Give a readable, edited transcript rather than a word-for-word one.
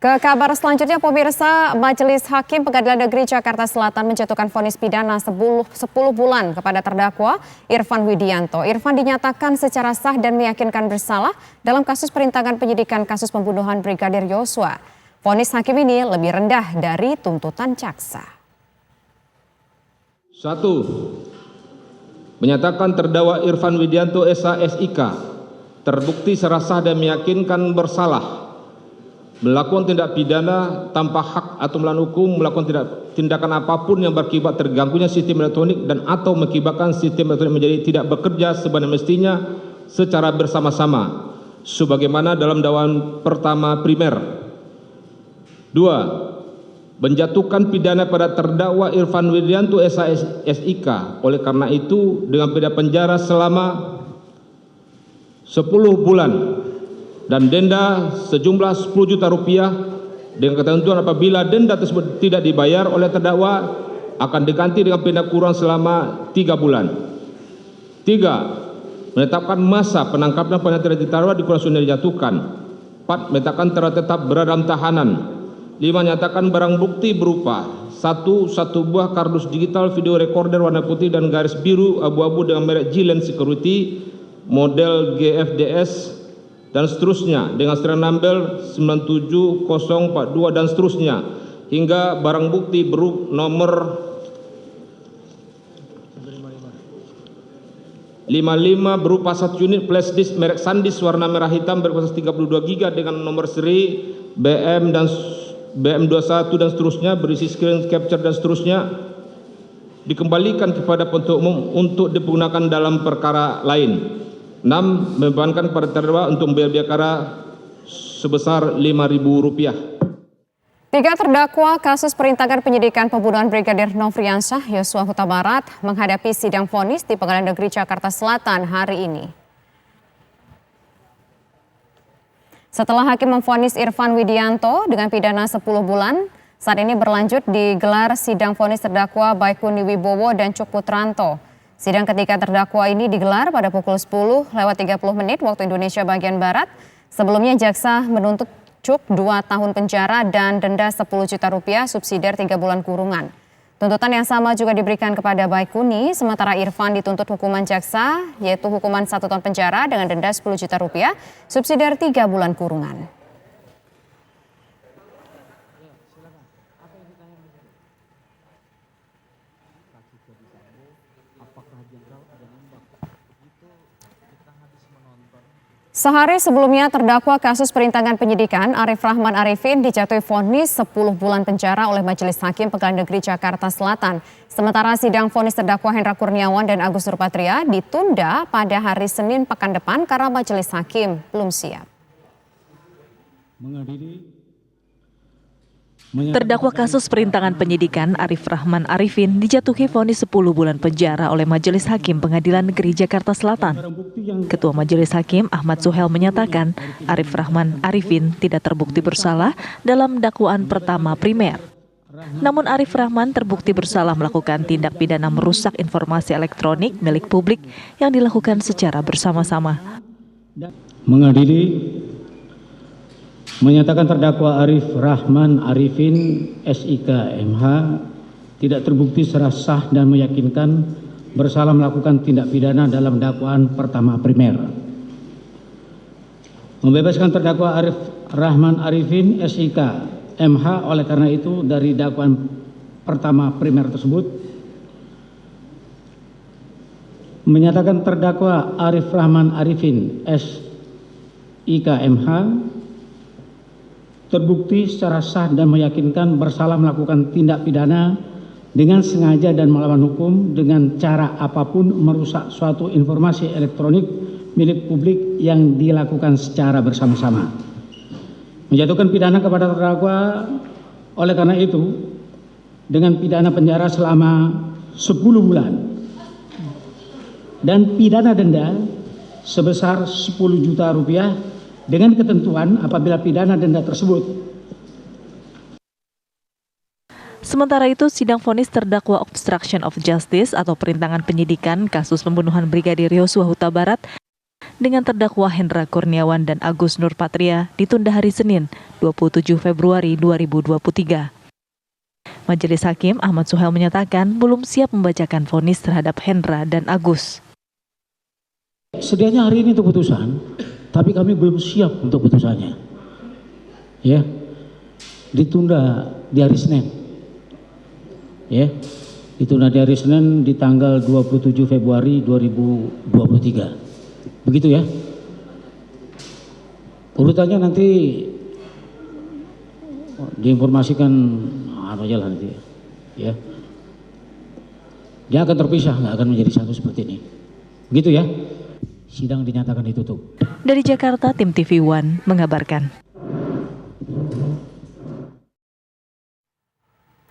Ke kabar selanjutnya, pemirsa, Majelis Hakim Pengadilan Negeri Jakarta Selatan menjatuhkan vonis pidana 10 bulan kepada terdakwa Irfan Widianto. Irfan dinyatakan secara sah dan meyakinkan bersalah dalam kasus perintangan penyidikan kasus pembunuhan Brigadir Yosua. Vonis hakim ini lebih rendah dari tuntutan jaksa. 1. Menyatakan terdakwa Irfan Widianto SH.SIK terbukti secara sah dan meyakinkan bersalah melakukan tindak pidana tanpa hak atau melawan hukum, melakukan tindakan apapun yang berakibat terganggunya sistem elektronik dan atau mengakibatkan sistem elektronik menjadi tidak bekerja sebagaimana mestinya secara bersama-sama sebagaimana dalam dakwaan pertama primer. 2. Menjatuhkan pidana pada terdakwa Irfan Widianto SH.SIK. Oleh karena itu dengan pidana penjara selama 10 bulan dan denda sejumlah 10 juta rupiah dengan ketentuan apabila denda tersebut tidak dibayar oleh terdakwa akan diganti dengan pidana kurungan selama 3 bulan. 3. Menetapkan masa penangkapan pada terdakwa di kurungan sudah dijatuhkan. 4. Menetapkan terdakwa tetap berada dalam tahanan. 5. Menyatakan barang bukti berupa 1 buah kardus digital video recorder warna putih dan garis biru abu-abu dengan merek G-Lens Security model GFDS dan seterusnya dengan serial number 97042 dan seterusnya hingga barang bukti berupa nomor 55 berupa 1 unit flash disk merek SanDisk warna merah hitam berkuasa 32 GB dengan nomor seri BM21 dan seterusnya berisi screen capture dan seterusnya dikembalikan kepada penuntut umum untuk digunakan dalam perkara lain. 6. Membebankan pada terdakwa untuk membayar biaya perkara sebesar Rp5.000. 3 terdakwa kasus perintangan penyidikan pembunuhan Brigadir Nofriansyah Yosua Huta Barat menghadapi sidang vonis di Pengadilan Negeri Jakarta Selatan hari ini. Setelah hakim memvonis Irfan Widianto dengan pidana 10 bulan, saat ini berlanjut digelar sidang vonis terdakwa Baikuni Wibowo dan Cuk Putranto. Sidang ketiga terdakwa ini digelar pada pukul 10:30 waktu Indonesia bagian Barat. Sebelumnya jaksa menuntut Cuk 2 tahun penjara dan denda 10 juta rupiah subsidiar 3 bulan kurungan. Tuntutan yang sama juga diberikan kepada Baikuni, sementara Irfan dituntut hukuman jaksa yaitu hukuman 1 tahun penjara dengan denda 10 juta rupiah subsidiar 3 bulan kurungan. Sehari sebelumnya terdakwa kasus perintangan penyidikan Arif Rahman Arifin dijatuhi vonis 10 bulan penjara oleh Majelis Hakim Pengadilan Negeri Jakarta Selatan. Sementara sidang vonis terdakwa Hendra Kurniawan dan Agus Nurpatria ditunda pada hari Senin pekan depan karena Majelis Hakim belum siap. Terdakwa kasus perintangan penyidikan Arif Rahman Arifin dijatuhi vonis 10 bulan penjara oleh Majelis Hakim Pengadilan Negeri Jakarta Selatan. Ketua Majelis Hakim Ahmad Suhel menyatakan Arif Rahman Arifin tidak terbukti bersalah dalam dakwaan pertama primer. Namun Arif Rahman terbukti bersalah melakukan tindak pidana merusak informasi elektronik milik publik yang dilakukan secara bersama-sama. Mengadili menyatakan terdakwa Arif Rahman Arifin SIK MH tidak terbukti secara sah dan meyakinkan bersalah melakukan tindak pidana dalam dakwaan pertama primer. Membebaskan terdakwa Arif Rahman Arifin SIK MH oleh karena itu dari dakwaan pertama primer tersebut. Menyatakan terdakwa Arif Rahman Arifin SIK MH terbukti secara sah dan meyakinkan bersalah melakukan tindak pidana dengan sengaja dan melawan hukum dengan cara apapun merusak suatu informasi elektronik milik publik yang dilakukan secara bersama-sama. Menjatuhkan pidana kepada terdakwa oleh karena itu dengan pidana penjara selama 10 bulan dan pidana denda sebesar 10 juta rupiah dengan ketentuan apabila pidana denda tersebut. Sementara itu, sidang vonis terdakwa obstruction of justice atau perintangan penyidikan kasus pembunuhan Brigadir Yosua Huta Barat dengan terdakwa Hendra Kurniawan dan Agus Nurpatria ditunda hari Senin, 27 Februari 2023. Majelis Hakim Ahmad Suhel menyatakan belum siap membacakan vonis terhadap Hendra dan Agus. Sedianya hari ini untuk putusan, tapi kami belum siap untuk putusannya. Ya, ditunda di hari Senin. Ya, ditunda di hari Senin di tanggal 27 Februari 2023. Begitu ya. Urutannya nanti diinformasikan apa aja lah nanti ya. Dia akan terpisah, nggak akan menjadi satu seperti ini. Begitu ya. Sidang dinyatakan ditutup. Dari Jakarta, tim TV One mengabarkan.